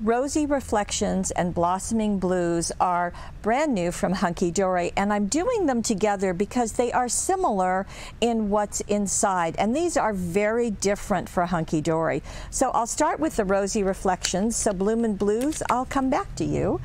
Rosy Reflections and Blossoming Blues are brand new from Hunky Dory, and I'm doing them together because they are similar in what's inside, and these are very different for Hunky Dory. So I'll start with the Rosy Reflections. So Bloomin' Blues, I'll come back to you.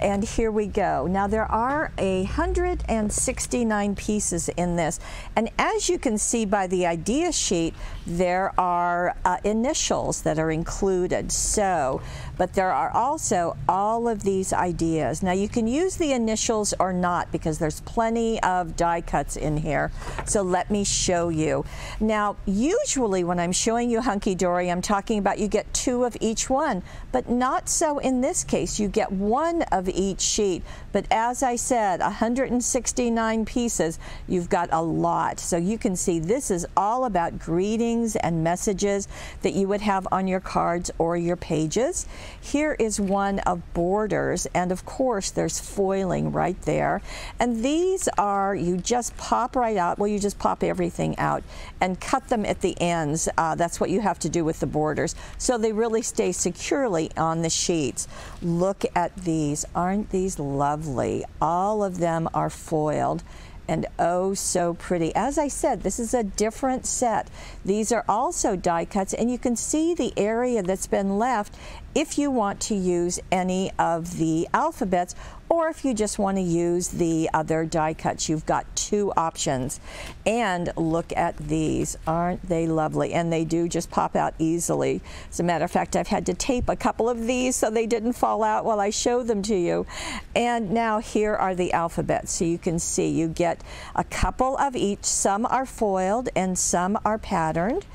And here we go. Now there are 169 pieces in this, and as you can see by the idea sheet, there are initials that are included. So, but there are also all of these ideas. Now you can use the initials or not because there's plenty of die cuts in here. So let me show you. Now usually when I'm showing you Hunky Dory, I'm talking about you get 2 of each one, but not so in this case. You get 1 of each sheet, but as I said, 169 pieces, you've got a lot. So you can see this is all about greetings and messages that you would have on your cards or your pages. Here is one of borders, and of course there's foiling right there, and these are, you just pop right out. Well, you just pop everything out and cut them at the ends. That's what you have to do with the borders, so they really stay securely on the sheets. Look at these. Aren't these lovely? All of them are foiled and oh so pretty. As I said, this is a different set. These are also die cuts, and you can see the area that's been left if you want to use any of the alphabets, or if you just want to use the other die cuts. You've got 2 options. And look at these. Aren't they lovely? And they do just pop out easily. As a matter of fact, I've had to tape a couple of these so they didn't fall out while I show them to you. And now here are the alphabets. So you can see you get a couple of each. Some are foiled and some are patterned.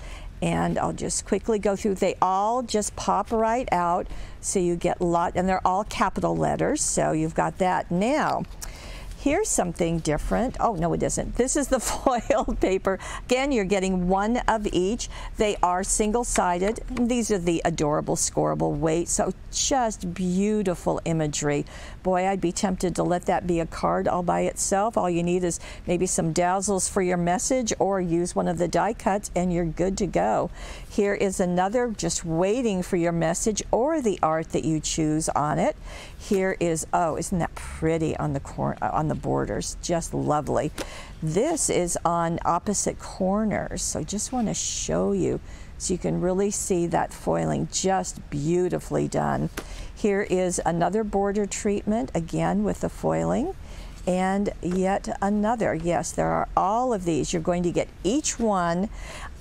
And I'll just quickly go through. They all just pop right out, so you get a lot, and they're all capital letters, so you've got that. Now, here's something different. Oh, no, it isn't. This is the foiled paper. Again, you're getting 1 of each. They are single-sided. These are the adorable scoreable weight, so just beautiful imagery. Boy, I'd be tempted to let that be a card all by itself. All you need is maybe some dazzles for your message, or use one of the die cuts and you're good to go. Here is another just waiting for your message or the art that you choose on it. Here is, oh, isn't that pretty on the on the borders? Just lovely. This is on opposite corners, so just want to show you so you can really see that foiling. Just beautifully done. Here is another border treatment, again with the foiling, and yet another. Yes, there are all of these. You're going to get each one,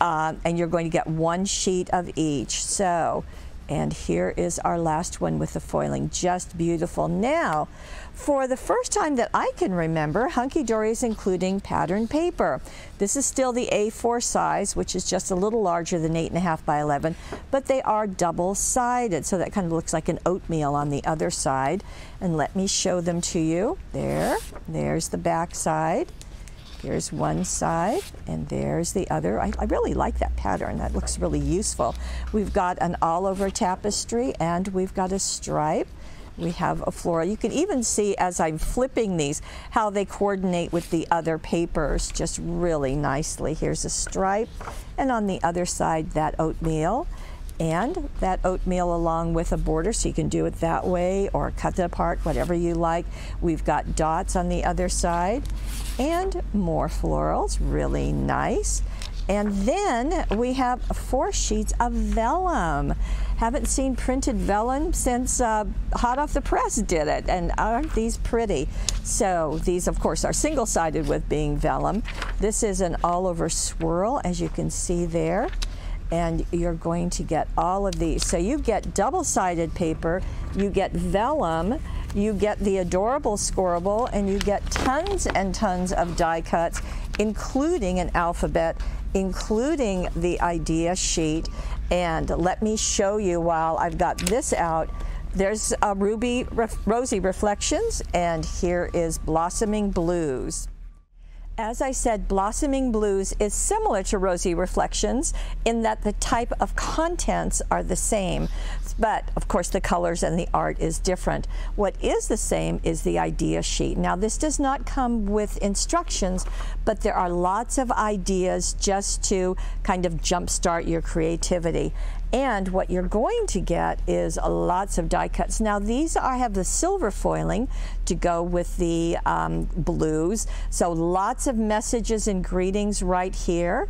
and you're going to get 1 sheet of each. So, and here is our last one with the foiling. Just beautiful. Now, for the first time that I can remember, Hunky Dory is including patterned paper. This is still the A4 size, which is just a little larger than 8.5 by 11, but they are double-sided, so that kind of looks like an oatmeal on the other side. And let me show them to you. There's the back side. Here's one side, and there's the other. I really like that pattern. That looks really useful. We've got an all-over tapestry, and we've got a stripe. We have a floral. You can even see as I'm flipping these how they coordinate with the other papers just really nicely. Here's a stripe, and on the other side that oatmeal. And that oatmeal along with a border, so you can do it that way or cut it apart, whatever you like. We've got dots on the other side and more florals, really nice. And then we have 4 sheets of vellum. Haven't seen printed vellum since hot off the press did it, and aren't these pretty? So these of course are single-sided with being vellum. This is an all-over swirl, as you can see there. And you're going to get all of these. So you get double-sided paper, you get vellum, you get the adorable scoreable, and you get tons and tons of die cuts, including an alphabet, including the idea sheet. And let me show you while I've got this out. There's Rosy Reflections, and here is Blossoming Blues. As I said, Blossoming Blues is similar to Rosy Reflections in that the type of contents are the same, but of course the colors and the art is different. What is the same is the idea sheet. Now this does not come with instructions, but there are lots of ideas just to kind of jumpstart your creativity. And what you're going to get is lots of die cuts. Now these have the silver foiling to go with the blues. So lots of messages and greetings right here.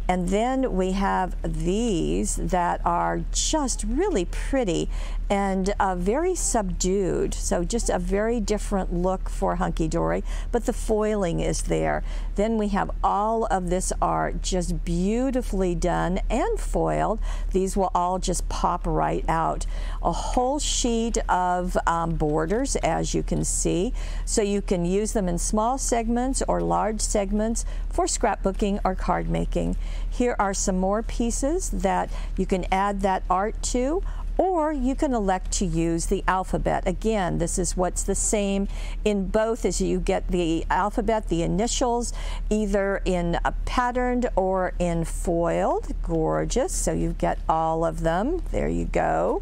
And then we have these that are just really pretty and very subdued. So just a very different look for Hunky Dory, but the foiling is there. Then we have all of this art just beautifully done and foiled. These will all just pop right out. A whole sheet of borders, as you can see. So you can use them in small segments or large segments for scrapbooking or card making. Here are some more pieces that you can add that art to, or you can elect to use the alphabet. Again, this is what's the same in both, as you get the alphabet, the initials, either in a patterned or in foiled. Gorgeous. So you get all of them. There you go.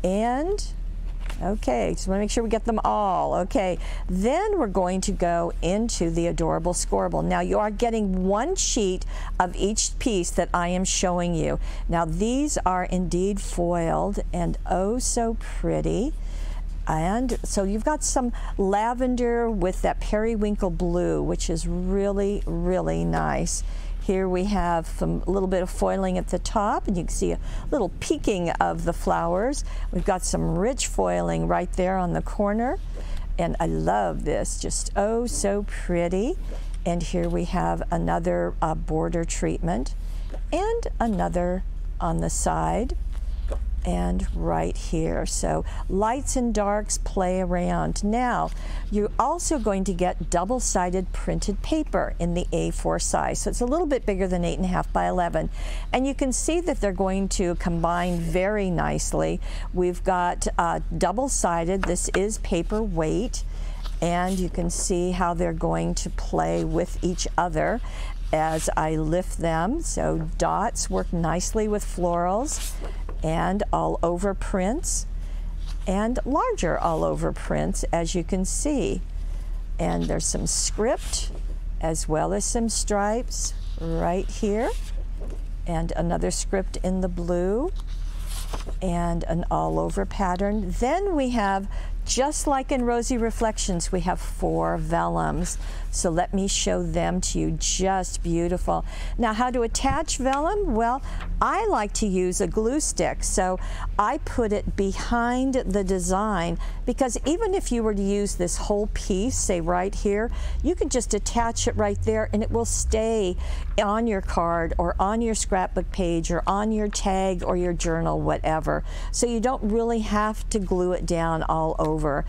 And okay, just want to make sure we get them all. Okay, then we're going to go into the adorable scoreable. Now you are getting one sheet of each piece that I am showing you. Now these are indeed foiled and oh so pretty. And so you've got some lavender with that periwinkle blue, which is really, really nice. Here we have a little bit of foiling at the top, and you can see a little peeking of the flowers. We've got some rich foiling right there on the corner, and I love this, just oh so pretty. And here we have another border treatment, and another on the side, and right here. So lights and darks play around. Now, you're also going to get double-sided printed paper in the A4 size. So it's a little bit bigger than 8.5 by 11. And you can see that they're going to combine very nicely. We've got double-sided. This is paper weight. And you can see how they're going to play with each other as I lift them. So dots work nicely with florals and all over prints, and larger all over prints, as you can see. And there's some script as well as some stripes right here, and another script in the blue, and an all over pattern. Then we have, just like in Rosy Reflections, we have 4 vellums. So let me show them to you, just beautiful. Now, how to attach vellum? Well, I like to use a glue stick. So I put it behind the design, because even if you were to use this whole piece, say right here, you can just attach it right there and it will stay on your card or on your scrapbook page or on your tag or your journal, whatever. So you don't really have to glue it down all over.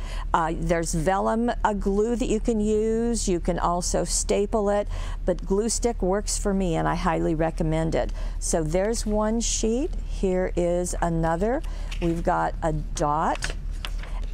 There's vellum glue that you can use. You can also staple it, but glue stick works for me and I highly recommend it. So there's one sheet. Here is another. We've got a dot,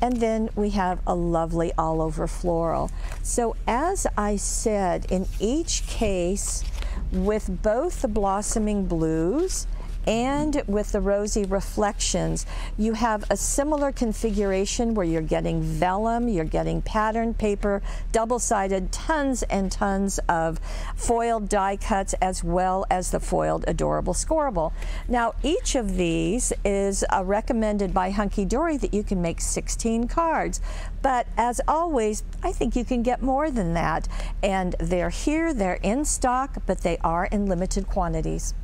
and then we have a lovely all over floral. So as I said, in each case, with both the blossoming blues and with the Rosy Reflections, you have a similar configuration where you're getting vellum, you're getting patterned paper, double-sided, tons and tons of foiled die cuts, as well as the foiled adorable scoreable. Now, each of these is recommended by Hunky Dory that you can make 16 cards. But as always, I think you can get more than that. And they're here, they're in stock, but they are in limited quantities.